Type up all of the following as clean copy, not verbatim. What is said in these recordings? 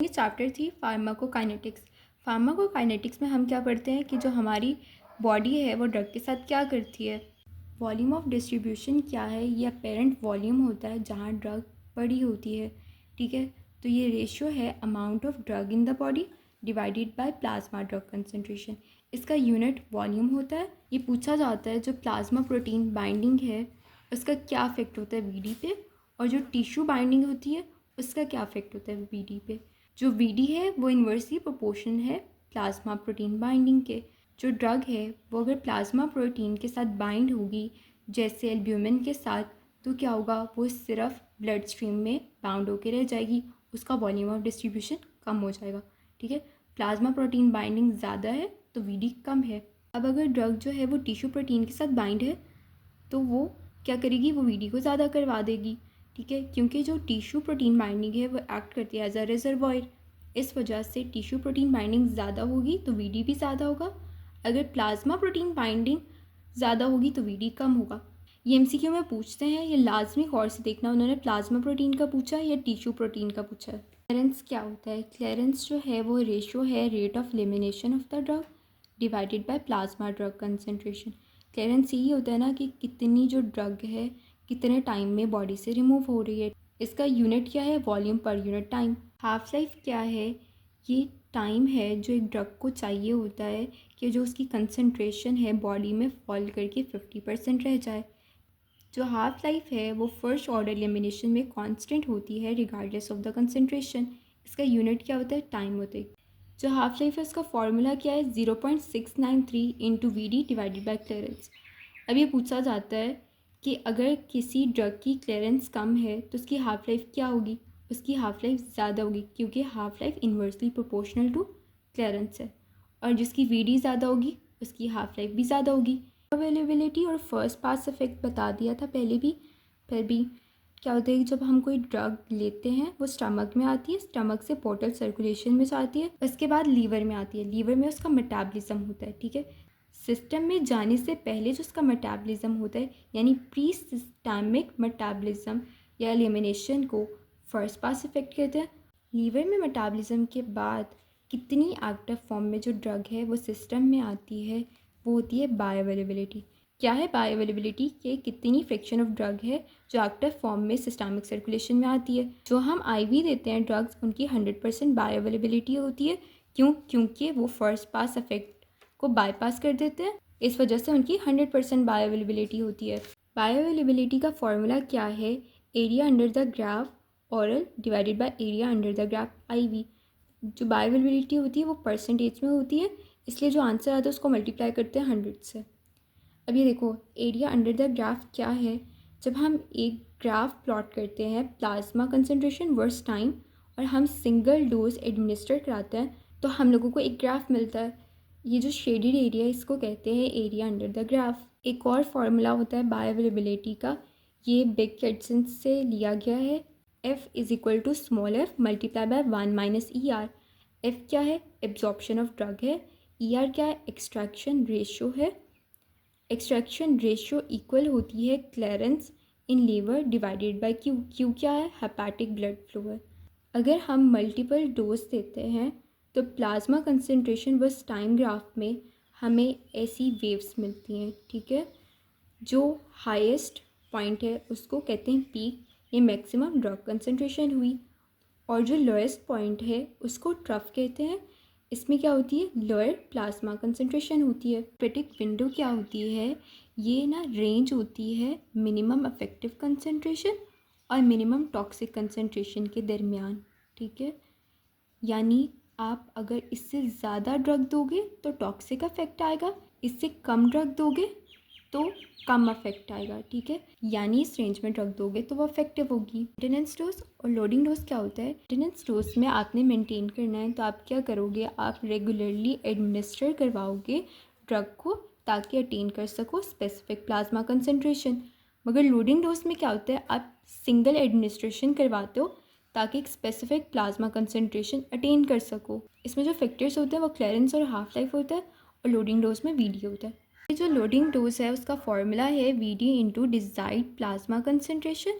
ये चैप्टर थी pharmacokinetics. Pharmacokinetics में हम क्या पढ़ते हैं कि जो हमारी बॉडी है वो ड्रग के साथ क्या करती है। वॉल्यूम ऑफ डिस्ट्रीब्यूशन क्या है, ये अपेरेंट वॉल्यूम होता है जहाँ ड्रग बड़ी होती है, ठीक है। तो ये रेशियो है amount of drug in the body divided by plasma drug concentration. इसका यूनिट वॉल्यूम होता है। ये पूछा जाता है जो प्लाज्मा प्रोटीन बाइंडिंग है उसका क्या इफेक्ट होता है वीडी पे, और जो टिश्यू बाइंडिंग होती है उसका क्या इफेक्ट होता है वीडी पे। जो वीडी है वो इन्वर्सली प्रोपोर्शन है प्लाज्मा प्रोटीन बाइंडिंग के। जो ड्रग है वो अगर प्लाज्मा प्रोटीन के साथ बाइंड होगी जैसे एल्ब्यूमिन के साथ, तो क्या होगा, वो सिर्फ ब्लड स्ट्रीम में बाउंड होकर रह जाएगी, उसका वॉल्यूम ऑफ डिस्ट्रीब्यूशन कम हो जाएगा, ठीक है। प्लाज्मा प्रोटीन बाइंडिंग ज़्यादा है तो वीडी कम है। अब अगर ड्रग जो है वो टिश्यू प्रोटीन के साथ बाइंड है तो वो क्या करेगी, वो वीडी को ज़्यादा करवा देगी, ठीक है, क्योंकि जो टिश्यू प्रोटीन बाइंडिंग है वो एक्ट करती है एज अ रिजर्वॉयर। इस वजह से टिश्यू प्रोटीन बाइंडिंग ज़्यादा होगी तो वीडी भी ज़्यादा होगा। अगर प्लाज्मा प्रोटीन बाइंडिंग ज़्यादा होगी तो वीडी कम होगा। ये एमसीक्यू में पूछते हैं, ये लाजमी गौर से देखना, उन्होंने प्लाज्मा प्रोटीन का पूछा या टिश्यू प्रोटीन का पूछा है। क्लियरेंस क्या होता है? क्लियरेंस जो है वो रेशियो है rate of elimination of the drug divided by plasma drug concentration. Clearance यही होता है ना कि कितनी जो ड्रग है कितने टाइम में बॉडी से रिमूव हो रही है। इसका यूनिट क्या है? Volume per unit time. Half life क्या है? ये टाइम है जो एक ड्रग को चाहिए होता है कि जो उसकी कंसंट्रेशन है बॉडी में फॉल करके 50% रह जाए। जो हाफ लाइफ है वो फर्स्ट ऑर्डर एलिमिनेशन में कांस्टेंट होती है रिगार्डलेस ऑफ द कंसंट्रेशन। इसका यूनिट क्या होता है? टाइम होता है। जो हाफ लाइफ है उसका फॉर्मूला क्या है? 0.693 into V D divided by clearance. अब ये पूछा जाता है कि अगर किसी ड्रग की क्लियरेंस कम है तो उसकी हाफ लाइफ क्या होगी? उसकी हाफ लाइफ ज़्यादा होगी, क्योंकि half life inversely proportional to clearance है। और जिसकी वी डी ज़्यादा होगी उसकी हाफ लाइफ भी ज़्यादा होगी। अवेलेबिलिटी और फर्स्ट पास इफेक्ट बता दिया था पहले भी। फिर भी क्या होता है कि जब हम कोई ड्रग लेते हैं वो स्टमक में आती है, स्टमक से पोर्टल सर्कुलेशन में जाती है, उसके बाद लीवर में आती है, लीवर में उसका मेटाबॉलिज्म होता है, ठीक है। सिस्टम में जाने से पहले जो उसका मेटाबॉलिज्म होता है यानी प्री सिस्टमिक मेटाबॉलिज्म या एलिमिनेशन को फर्स्ट पास इफेक्ट कहते हैं। लीवर में मेटाबॉलिज्म के बाद कितनी एक्टिव फॉर्म में जो ड्रग है वो सिस्टम में आती है वो होती है बायोअवेलेबिलिटी। क्या है बायोअवेलेबिलिटी? के कितनी फ्रैक्शन ऑफ ड्रग है जो एक्टिव फॉर्म में सिस्टमिक सर्कुलेशन में आती है। जो हम आईवी देते हैं ड्रग्स उनकी 100% बायोअवेलेबिलिटी होती है। क्यों? क्योंकि वो फर्स्ट पास इफेक्ट को बाईपास कर देते हैं, इस वजह से उनकी 100% बायोअवेलेबिलिटी होती है। बायोअवेलेबिलिटी का फॉर्मूला क्या है? Area under the graph oral divided by area under the graph IV. जो बायोअवेलेबिलिटी होती है वो परसेंटेज में होती है, इसलिए जो आंसर आता है उसको मल्टीप्लाई करते हैं 100 से। अब ये देखो एरिया अंडर द ग्राफ क्या है? जब हम एक ग्राफ प्लॉट करते हैं प्लाज्मा कंसंट्रेशन वर्स टाइम और हम सिंगल डोज एडमिनिस्टर कराते हैं तो हम लोगों को एक ग्राफ मिलता है। ये जो शेडेड एरिया है इसको कहते हैं एरिया अंडर द ग्राफ। एक और फार्मूला होता है बायोअवेलेबिलिटी का, ये बिग कैटसन से लिया गया है। F is equal to small f multiply by 1 minus E R. F क्या है? एब्जॉर्प्शन ऑफ ड्रग है। ई आर क्या है? एक्सट्रैक्शन रेशियो है। एक्सट्रैक्शन रेशियो इक्वल होती है clearance in liver divided by Q. Q क्या है? हेपेटिक ब्लड फ्लो है। अगर हम मल्टीपल डोज देते हैं तो प्लाज्मा कंसंट्रेशन बस टाइम ग्राफ में हमें ऐसी वेव्स मिलती हैं, ठीक है। जो हाईएस्ट पॉइंट है उसको कहते हैं पीक, ये मैक्सिमम ड्रग कंसंट्रेशन हुई, और जो लोएस्ट पॉइंट है उसको ट्रफ कहते हैं। इसमें क्या होती है? लोअर प्लाज्मा कंसंट्रेशन होती है। थेरेपेटिक विंडो क्या होती है? ये ना रेंज होती है मिनिमम इफेक्टिव कंसंट्रेशन और मिनिमम टॉक्सिक कंसंट्रेशन के दरमियान, ठीक है। यानी आप अगर इससे ज़्यादा ड्रग दोगे तो टॉक्सिक इफेक्ट आएगा, इससे कम ड्रग दोगे तो कम इफेक्ट आएगा, ठीक है। यानी इस रेंज में ड्रग दोगे तो वो इफेक्टिव होगी। मेंटेनेंस डोज और लोडिंग डोज क्या होता है? मेंटेनेंस डोज में आपने मेंटेन करना है तो आप क्या करोगे? आप रेगुलरली एडमिनिस्टर करवाओगे ड्रग को ताकि अटेन कर सको स्पेसिफिक प्लाज्मा कंसंट्रेशन। मगर लोडिंग डोज में क्या होता है? आप सिंगल एडमिनिस्ट्रेशन करवाते हो ताकि एक स्पेसिफिक प्लाज्मा कंसंट्रेशन अटेन कर सको। इसमें जो फैक्टर्स होते हैं वो क्लियरेंस और हाफ लाइफ होता है, और लोडिंग डोज में वीडी होता है। ये जो लोडिंग डोज है उसका फॉर्मूला है V D into desired plasma concentration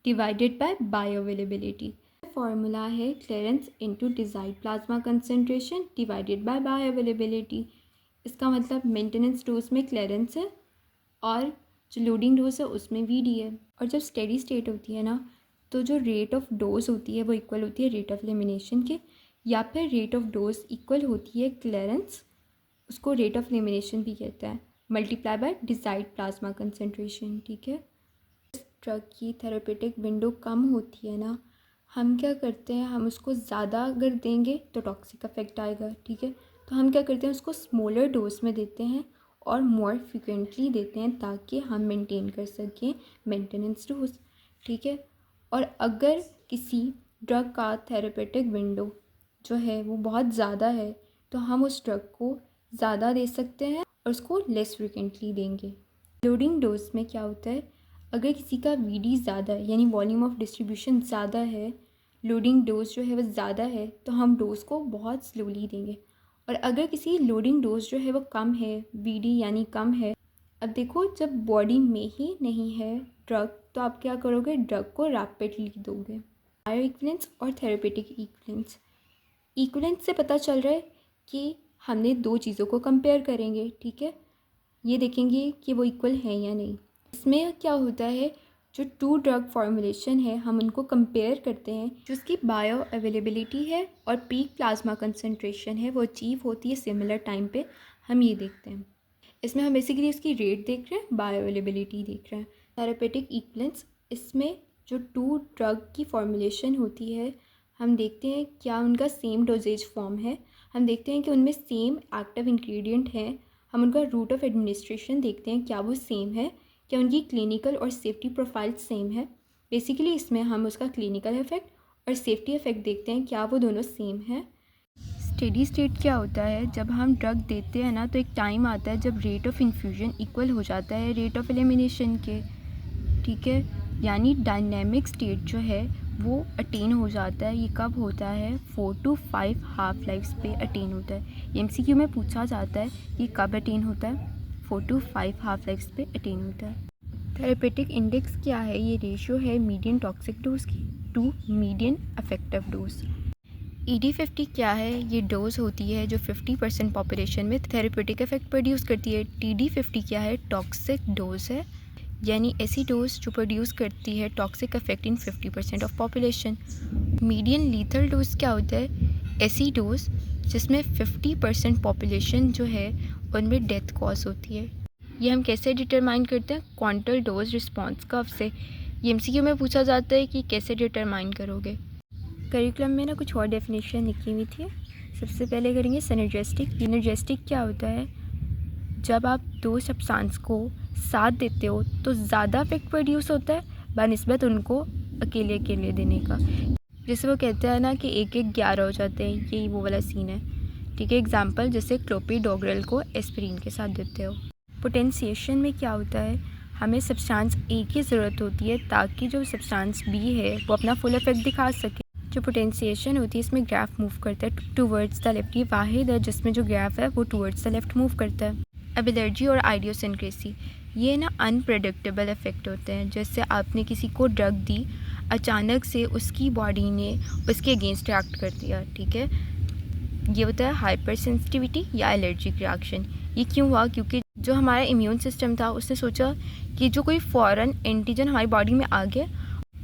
divided by bioavailability. Formula है clearance into desired plasma concentration divided by bioavailability. इसका मतलब मेंटेनेंस डोज में क्लियरेंस है और जो लोडिंग डोज है उसमें वीडी है। और जब स्टेडी स्टेट होती है ना, तो जो रेट ऑफ डोज होती है वो इक्वल होती है रेट ऑफ एलिमिनेशन के, या फिर रेट ऑफ डोज इक्वल होती है क्लियरेंस, उसको रेट ऑफ एलिमिनेशन भी कहते हैं, multiply by desired plasma concentration. ठीक है, ड्रग की थेरेपेटिक विंडो कम होती है ना, हम क्या करते हैं, हम उसको ज़्यादा अगर देंगे तो टॉक्सिक इफेक्ट आएगा। ठीक है, तो हम क्या करते हैं, उसको स्मॉलर डोज में देते हैं और मोर फ्रिक्वेंटली देते हैं ताकि हम मेंटेन कर सकें मेंटेनेंस डोज। ठीक है, और अगर किसी ड्रग का थेरेपेटिक विंडो जो है वो बहुत ज़्यादा है तो हम उस ड्रग को ज़्यादा दे सकते हैं और उसको लेस फ्रिक्वेंटली देंगे। लोडिंग डोज में क्या होता है, अगर किसी का वीडी ज़्यादा है यानी वॉल्यूम ऑफ डिस्ट्रीब्यूशन ज़्यादा है, लोडिंग डोज जो है वो ज़्यादा है, तो हम डोज को बहुत स्लोली देंगे। और अगर किसी लोडिंग डोज जो है वो कम है, वीडी यानी कम है, अब देखो जब बॉडी में ही नहीं है ड्रग तो आप क्या करोगे, ड्रग को रैपिडली दोगे। बायो इक्विवेलेंस और थेरेपेटिक इक्विवेलेंस। इक्विवेलेंस से पता चल रहा है कि हमने दो चीज़ों को कंपेयर करेंगे। ठीक है, ये देखेंगे कि वो इक्वल है या नहीं। इसमें क्या होता है, जो टू ड्रग फॉर्मुलेशन है हम उनको कंपेयर करते हैं, जो उसकी बायो अवेलेबिलिटी है और पीक प्लाज्मा कंसंट्रेशन है वो अचीव होती है सिमिलर टाइम पे, हम ये देखते हैं। इसमें हम बेसिकली उसकी रेट देख रहे हैं, बायो अवेलेबिलिटी देख रहे हैं। थेरेपेटिक इक्विवेलेंस, इसमें जो टू ड्रग की फॉर्मुलेशन होती है हम देखते हैं क्या उनका सेम डोजेज फॉर्म है, हम देखते हैं कि उनमें सेम एक्टिव इंग्रेडिएंट है, हम उनका रूट ऑफ एडमिनिस्ट्रेशन देखते हैं क्या वो सेम है, क्या उनकी क्लिनिकल और सेफ्टी प्रोफाइल सेम है। बेसिकली इसमें हम उसका क्लिनिकल इफेक्ट और सेफ्टी इफेक्ट देखते हैं क्या वो दोनों सेम है। स्टेडी स्टेट क्या होता है, जब हम ड्रग देते हैं ना तो एक टाइम आता है जब रेट ऑफ इन्फ्यूजन इक्वल हो जाता है रेट ऑफ एलिमिनेशन के। ठीक है, यानी डायनेमिक स्टेट जो है वो अटेन हो जाता है। ये कब होता है, 4 to 5 हाफ लाइफ्स पे अटेन होता है। एमसीक्यू में पूछा जाता है कि कब अटेन होता है, 4 to 5 हाफ लाइफ्स पे अटेन होता है। थेरेपेटिक इंडेक्स क्या है, ये रेशियो है मीडियन टॉक्सिक डोज की to median effective dose. ED50 क्या है, ये डोज होती है जो 50% पॉपुलेशन में थेरेपेटिक इफेक्ट प्रोड्यूस करती है। TD50 क्या है, टॉक्सिक डोज है, यानी ऐसी डोज जो प्रोड्यूस करती है toxic effect in 50% of population. Median lethal dose क्या होता है, ऐसी डोज जिसमें 50% पॉपुलेशन जो है उनमें डेथ कॉज होती है। ये हम कैसे डिटरमाइन करते हैं, क्वांटल डोज रिस्पॉन्स कर्व से। ये एमसीक्यू में पूछा जाता है कि कैसे डिटरमाइन करोगे। करिकुलम में ना कुछ और डेफिनेशन लिखी हुई थी। सबसे पहले करेंगे सिनर्जिस्टिक। सिनर्जिस्टिक क्या होता है, जब आप दो सब्सटेंस को साथ देते हो तो ज़्यादा इफेक्ट प्रोड्यूस होता है बनिस्बत उनको अकेले अकेले देने का। जैसे वो कहते हैं ना कि एक एक 11 हो जाते हैं, यही वो वाला सीन है। ठीक है, एग्जांपल जैसे क्लोपिडोग्रेल को एस्पिरिन के साथ देते हो। पोटेंशिएशन में क्या होता है, हमें सब्सटेंस ए की ज़रूरत होती है ताकि जो सब्सटेंस बी है वो अपना फुल इफेक्ट दिखा सके। जो पोटेंशिएशन होती है इसमें ग्राफ मूव करता है टूवर्ड्स द लेफ्ट। ये वाहिद है जिसमें जो ग्राफ है वो टूवर्ड्स द लेफ्ट मूव करता है। अब एलर्जी और आइडियोसिनक्रेसी, ये ना अनप्रेडिक्टेबल इफेक्ट होते हैं। जैसे आपने किसी को ड्रग दी, अचानक से उसकी बॉडी ने उसके अगेंस्ट रिएक्ट कर दिया। ठीक है, ये होता है हाइपर सेंसिटिविटी या एलर्जिक रिएक्शन। ये क्यों हुआ, क्योंकि जो हमारा इम्यून सिस्टम था उसने सोचा कि जो कोई फॉरेन एंटीजन हमारी बॉडी में आ गया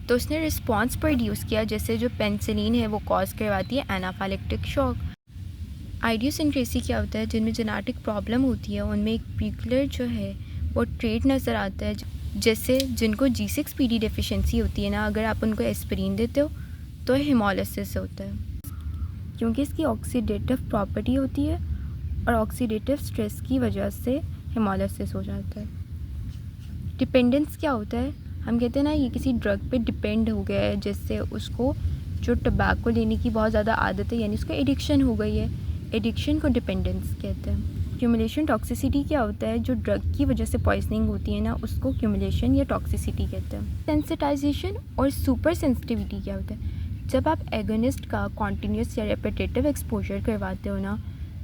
तो उसने रिस्पॉन्स प्रोड्यूस किया, जैसे जो पेनिसिलिन है वो कॉज करवाती है एनाफाइलेक्टिक शॉक। आइडियोसिनक्रेसी क्या होता है, जिनमें जेनेटिक प्रॉब्लम होती है उनमें एक पर्टिकुलर जो है वो ट्रेट नज़र आता है। जैसे जिनको G6PD डेफिशिएंसी होती है ना, अगर आप उनको एस्पिरिन देते हो तो हेमोलिसिस होता है, क्योंकि इसकी ऑक्सीडेटिव प्रॉपर्टी होती है और ऑक्सीडेटिव स्ट्रेस की वजह से हेमोलिसिस हो जाता है। डिपेंडेंस क्या होता है, हम कहते हैं ना ये किसी ड्रग पे डिपेंड हो गया है, जैसे उसको जो टबैको लेने की बहुत ज़्यादा आदत है यानी उसको एडिक्शन हो गई है, एडिक्शन को डिपेंडेंस कहते हैं। क्यूमुलेशन टॉक्सिसिटी क्या होता है, जो ड्रग की वजह से पॉइजनिंग होती है ना उसको क्यूमुलेशन या टॉक्सिसिटी कहते हैं। सेंसिटाइजेशन और सुपर सेंसिटिविटी क्या होता है, जब आप एगोनिस्ट का कॉन्टीन्यूस या रेपिटेटिव एक्सपोजर करवाते हो ना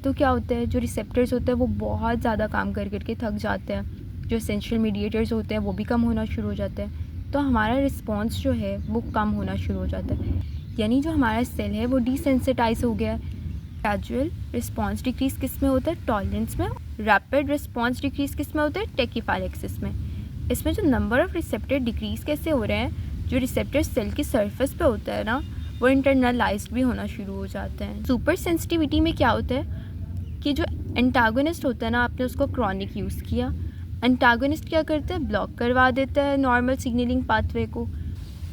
तो क्या होता है, जो रिसेप्टर्स होते हैं वो बहुत ज़्यादा काम कर करके थक जाते हैं, जो एसेंशियल मीडिएटर्स होते हैं वो भी कम होना शुरू हो जाते हैं, तो हमारा रिस्पॉन्स जो है वो कम होना शुरू हो जाता है। यानी जो हमारा सेल है वो डिसेंसिटाइज हो गया है। ग्रेजुअल रिस्पॉन्स डिक्रीज किस में होता है? टॉलरेंस में। रैपिड रिस्पॉन्स डिक्रीज किस में होता है? टैकीफाइलेक्सिस में। इसमें जो नंबर ऑफ रिसेप्टर डिक्रीज कैसे हो रहे हैं, जो रिसेप्टर सेल की सरफेस पे होता है ना, वो इंटरनलाइज्ड भी होना शुरू हो जाते हैं। सुपर सेंसिटिविटी में क्या होता है कि जो एंटागोनिस्ट होता है ना, आपने उसको क्रॉनिक यूज़ किया, एंटागोनिस्ट क्या करता है? ब्लॉक करवा देता है नॉर्मल सिग्नलिंग पाथवे को।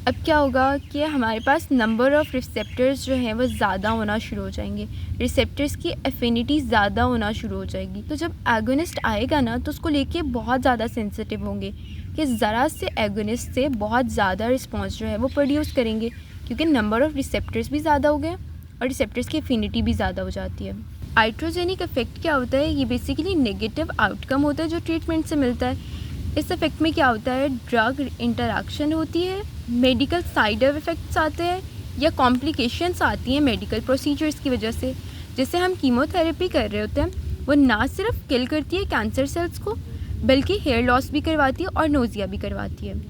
अब क्या होगा कि हमारे पास नंबर ऑफ़ रिसेप्टर्स जो हैं वो ज़्यादा होना शुरू हो जाएंगे, रिसेप्टर्स की एफिनिटी ज़्यादा होना शुरू हो जाएगी। तो जब एगोनिस्ट आएगा ना, तो उसको लेके बहुत ज़्यादा सेंसिटिव होंगे कि ज़रा से एगोनिस्ट से बहुत ज़्यादा रिस्पॉन्स जो है वो प्रोड्यूस करेंगे, क्योंकि नंबर ऑफ़ रिसेप्टर्स भी ज़्यादा हो गए और रिसेप्टर्स की एफिनिटी भी ज़्यादा हो जाती है। आइट्रोजेनिक इफेक्ट क्या होता है? ये बेसिकली नेगेटिव आउटकम होता है जो ट्रीटमेंट से मिलता है। इस इफेक्ट में क्या होता है? ड्रग इंटरैक्शन होती है, मेडिकल साइड इफ़ेक्ट्स आते हैं या कॉम्प्लिकेशंस आती हैं मेडिकल प्रोसीजर्स की वजह से। जैसे हम कीमोथेरेपी कर रहे होते हैं, वो ना सिर्फ किल करती है कैंसर सेल्स को, बल्कि हेयर लॉस भी करवाती है और नोज़िया भी करवाती है।